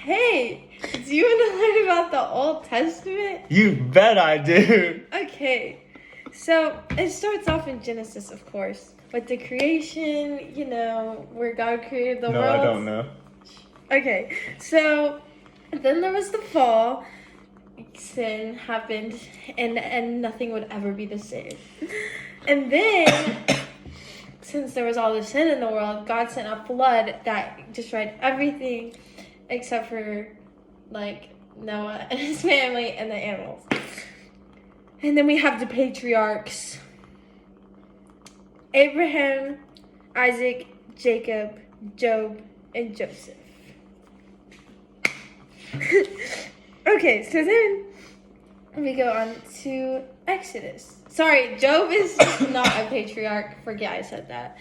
Hey, do you want to learn about the Old Testament? You bet I do. Okay, so it starts off in Genesis, of course, with the creation, where God created the world. No, I don't know. Okay, so then there was the fall. Sin happened, and nothing would ever be the same. And then, since there was all this sin in the world, God sent a flood that destroyed everything except for, Noah and his family and the animals. And then we have the patriarchs: Abraham, Isaac, Jacob, Job, and Joseph. Okay, so then we go on to Exodus. Sorry, Job is not a patriarch. Forget I said that.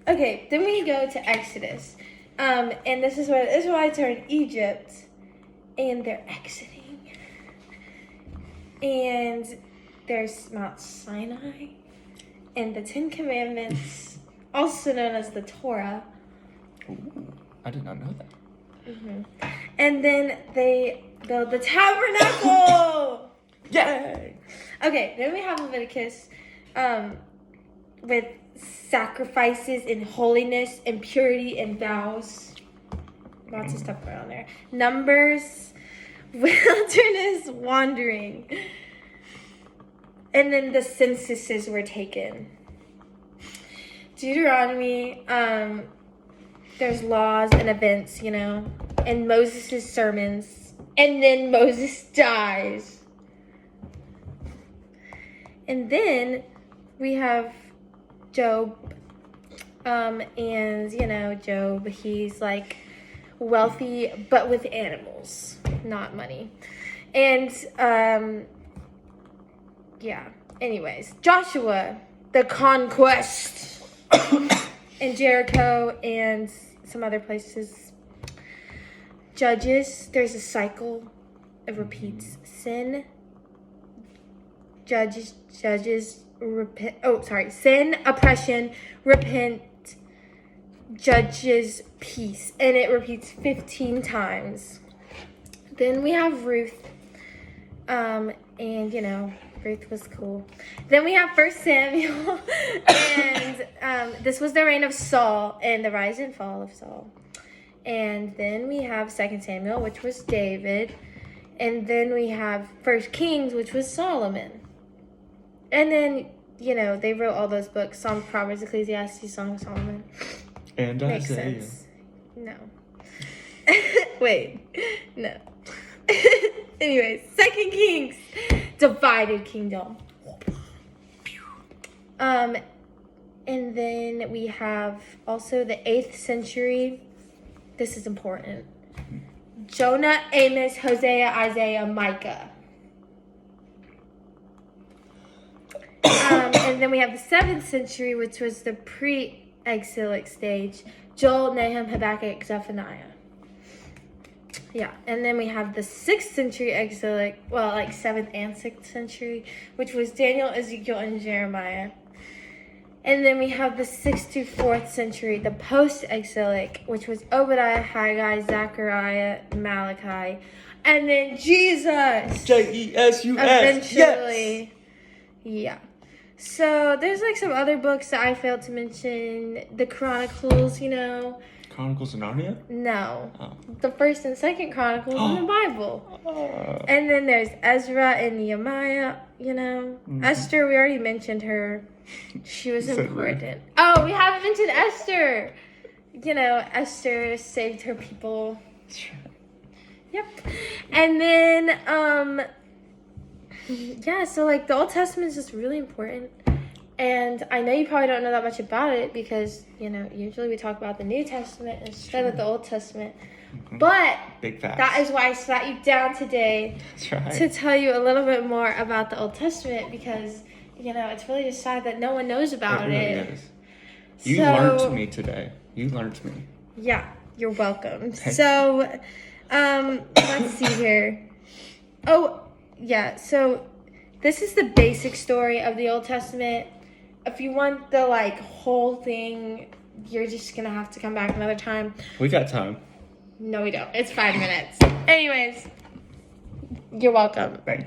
Okay, then we go to Exodus. And this is where the Israelites are in Egypt, and they're exiting. And there's Mount Sinai, and the Ten Commandments, also known as the Torah. Ooh, I did not know that. Mm-hmm. And then they build the tabernacle. Yay! Okay, then we have Leviticus, with sacrifices and holiness and purity and vows. Lots of stuff going on there. Numbers, wilderness wandering. And then the censuses were taken. Deuteronomy, there's laws and events, and Moses' sermons. And then Moses dies. And then we have Job. And, Job, he's wealthy, but with animals, not money. And, yeah. Anyways, Joshua, the conquest in Jericho and some other places. Judges, there's a cycle. It repeats. Sin, judges, repent. Oh, sorry. Sin, oppression, repent, judges, peace. And it repeats 15 times. Then we have Ruth. And, Ruth was cool. Then we have 1 Samuel. And this was the reign of Saul and the rise and fall of Saul. And then we have 2 Samuel, which was David. And then we have 1 Kings, which was Solomon. And then, they wrote all those books: Psalms, Proverbs, Ecclesiastes, Song of Solomon. And Makes Isaiah. sense. No. Wait. No. Anyways, 2 Kings. Divided kingdom. And then we have also the 8th century. This is important. Jonah, Amos, Hosea, Isaiah, Micah. And then we have the 7th century, which was the pre-exilic stage. Joel, Nahum, Habakkuk, Zephaniah. Yeah, and then we have the 6th century exilic, 7th and 6th century, which was Daniel, Ezekiel, and Jeremiah. And then we have the 6th to 4th century, the post-exilic, which was Obadiah, Haggai, Zechariah, Malachi, and then Jesus. Jesus. Eventually. Yes. Yeah. So there's some other books that I failed to mention. The Chronicles, Chronicles of Narnia? No. Oh. The 1st and 2nd Chronicles in the Bible. And then there's Ezra and Nehemiah, Mm-hmm. Esther, we already mentioned her. She was So important. rude. Oh, we haven't mentioned Esther. Esther saved her people. Yep. And then, yeah, so the Old Testament is just really important. And I know you probably don't know that much about it because, usually we talk about the New Testament instead of the Old Testament. Mm-hmm. But Big facts. that is why I sat you down today That's right. to tell you a little bit more about the Old Testament because, it's really just sad that no one knows about really it. is. You learned me today. You learned me. Yeah, you're welcome. Okay. So, let's see here. Oh, yeah, so this is the basic story of the Old Testament. If you want the whole thing, you're just gonna have to come back another time. We got time. No, we don't. It's 5 minutes. Anyways, you're welcome. Thanks.